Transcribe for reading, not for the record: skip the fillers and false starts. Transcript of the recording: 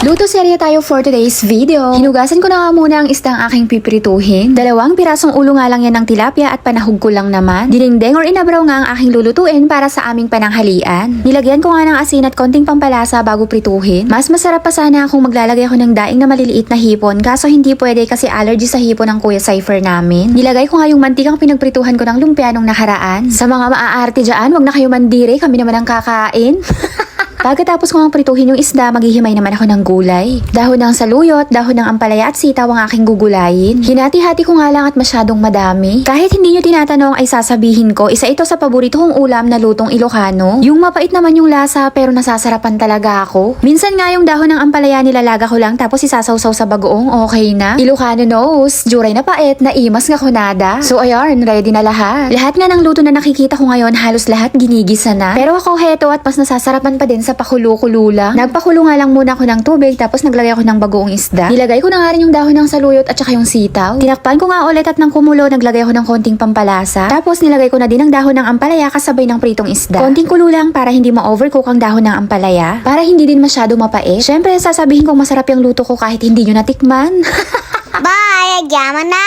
Luto serye tayo for today's video. Hinugasan ko na nga muna ang isdang aking pipirituhin. 2 pirasong ulo nga lang yan ng tilapia at panahog ko lang naman. Dinengdeng or inabraw nga ang aking lulutuin para sa aming pananghalian. Nilagyan ko nga ng asin at konting pampalasa bago prituhin. Mas masarap pa sana kung maglalagay ako ng daing na maliliit na hipon, kaso hindi pwede kasi allergy sa hipon ng Kuya Cypher namin. Nilagay ko nga yung mantikang pinagprituhan ko ng lumpia nung nakaraan. Sa mga maaarte dyan, wag na kayo mandire, kami naman ang kakain. Pagkatapos ko ang prituhin yung isda, maghihimay naman ako ng gulay. Dahon ng saluyot, dahon ng ampalaya at sitaw ang aking gugulayin. Hinati-hati ko nga lang at masyadong madami. Kahit hindi nyo tinatanong ay sasabihin ko, isa ito sa paborito kong ulam na lutong Ilocano. Yung mapait naman yung lasa pero nasasarapan talaga ako. Minsan nga yung dahon ng ampalaya nilalaga ko lang tapos isasawsaw sa bagoong, okay na. Ilocano knows, juray na pait, naimas nga kunada. So ayan, ready na lahat. Lahat nga ng luto na nakikita ko ngayon, halos lahat ginigisa na. Pero ako heto at mas nasasarapan pa din sa pakulo-kulo lang. Nagpakulo nga lang muna ako ng tubig tapos naglagay ako ng bagoong isda. Nilagay ko na nga rin yung dahon ng saluyot at saka yung sitaw. Tinakpan ko nga ulit at nang kumulo, naglagay ako ng konting pampalasa. Tapos nilagay ko na din ang dahon ng ampalaya kasabay ng pritong isda. Konting kulo lang para hindi ma-overcook ang dahon ng ampalaya. Para hindi din masyado mapait. Syempre sasabihin kong masarap yung luto ko kahit hindi nyo natikman. Bye! Agyaman na!